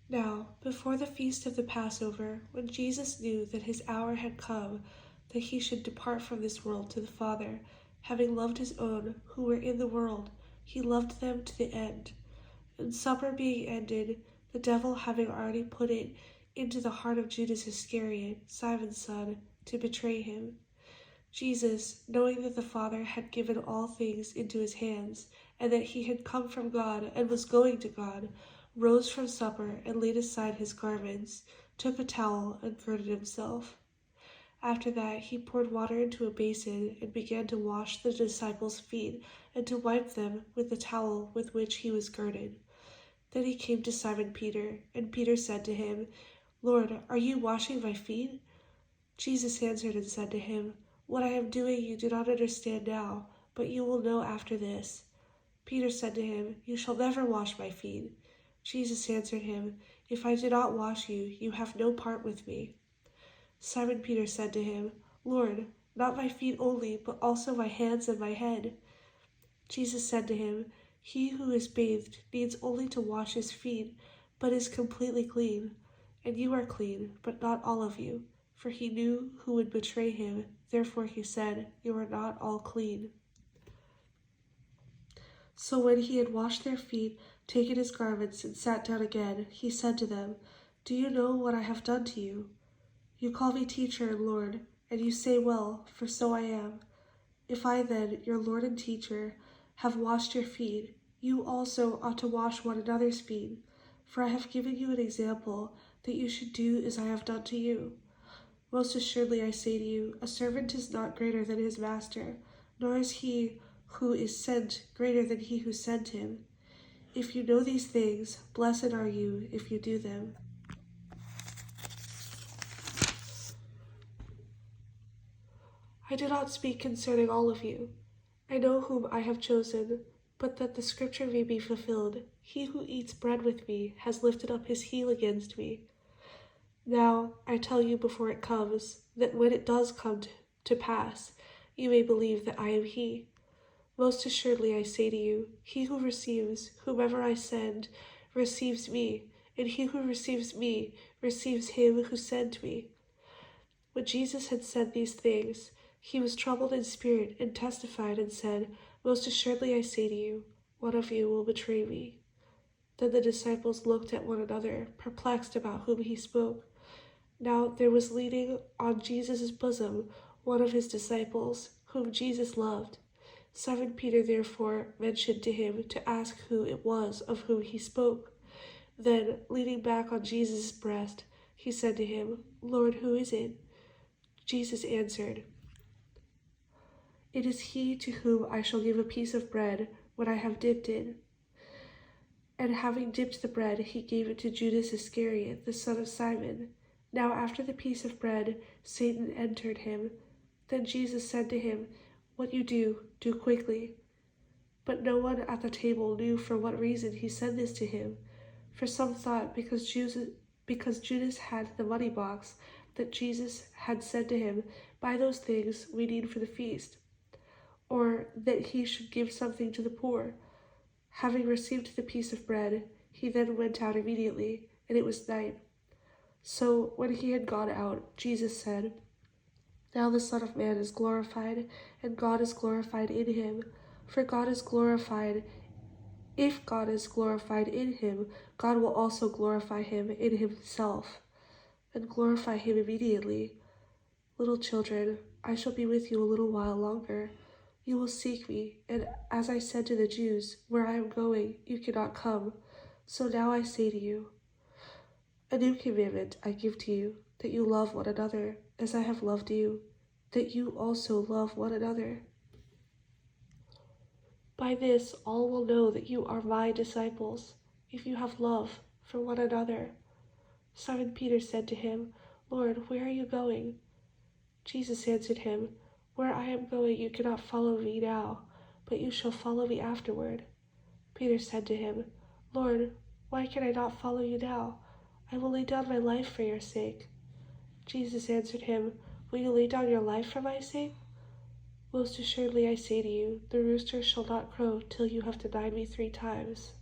Now, before the feast of the Passover, when Jesus knew that his hour had come, that he should depart from this world to the Father, having loved his own who were in the world, he loved them to the end. And supper being ended, the devil having already put it into the heart of Judas Iscariot, Simon's son, to betray him. Jesus, knowing that the Father had given all things into his hands, and that he had come from God and was going to God, rose from supper and laid aside his garments, took a towel and girded himself. After that he poured water into a basin and began to wash the disciples' feet and to wipe them with the towel with which he was girded. Then he came to Simon Peter, and Peter said to him, Lord, are you washing my feet? Jesus answered and said to him, What I am doing you do not understand now, but you will know after this. Peter said to him, You shall never wash my feet. Jesus answered him, If I do not wash you, you have no part with me. Simon Peter said to him, Lord, not my feet only, but also my hands and my head. Jesus said to him, He who is bathed needs only to wash his feet, but is completely clean. And you are clean, but not all of you. For he knew who would betray him, therefore he said, You are not all clean. So when he had washed their feet, taken his garments, and sat down again, he said to them, Do you know what I have done to you? You call me teacher and Lord, and you say well, for so I am. If I then, your Lord and teacher, have washed your feet, you also ought to wash one another's feet. For I have given you an example, that you should do as I have done to you. Most assuredly I say to you, a servant is not greater than his master, nor is he who is sent greater than he who sent him. If you know these things, blessed are you if you do them. I do not speak concerning all of you. I know whom I have chosen, but that the scripture may be fulfilled, he who eats bread with me has lifted up his heel against me. Now I tell you before it comes, that when it does come to pass, you may believe that I am he. Most assuredly I say to you, he who receives whomever I send receives me, and he who receives me receives him who sent me. When Jesus had said these things, he was troubled in spirit and testified and said, Most assuredly I say to you, one of you will betray me. Then the disciples looked at one another, perplexed about whom he spoke. Now there was leaning on Jesus' bosom one of his disciples, whom Jesus loved. Simon Peter therefore mentioned to him to ask who it was of whom he spoke. Then, leaning back on Jesus' breast, he said to him, Lord, who is it? Jesus answered, It is he to whom I shall give a piece of bread when I have dipped it. And having dipped the bread, he gave it to Judas Iscariot, the son of Simon. Now after the piece of bread, Satan entered him. Then Jesus said to him, What you do, do quickly. But no one at the table knew for what reason he said this to him. For some thought because Judas had the money box, that Jesus had said to him, Buy those things we need for the feast, or that he should give something to the poor. Having received the piece of bread, he then went out immediately, and it was night. So when he had gone out, Jesus said, Now the Son of Man is glorified, and God is glorified in him. For God is glorified. If God is glorified in him, God will also glorify him in himself, and glorify him immediately. Little children, I shall be with you a little while longer. You will seek me, and as I said to the Jews, where I am going, you cannot come. So now I say to you, a new commandment I give to you, that you love one another, as I have loved you, that you also love one another. By this all will know that you are my disciples, if you have love for one another. Simon Peter said to him, Lord, where are you going? Jesus answered him, Where I am going you cannot follow me now, but you shall follow me afterward. Peter said to him, Lord, why can I not follow you now? I will lay down my life for your sake. Jesus answered him, Will you lay down your life for my sake? Most assuredly I say to you, the rooster shall not crow till you have denied me 3 times.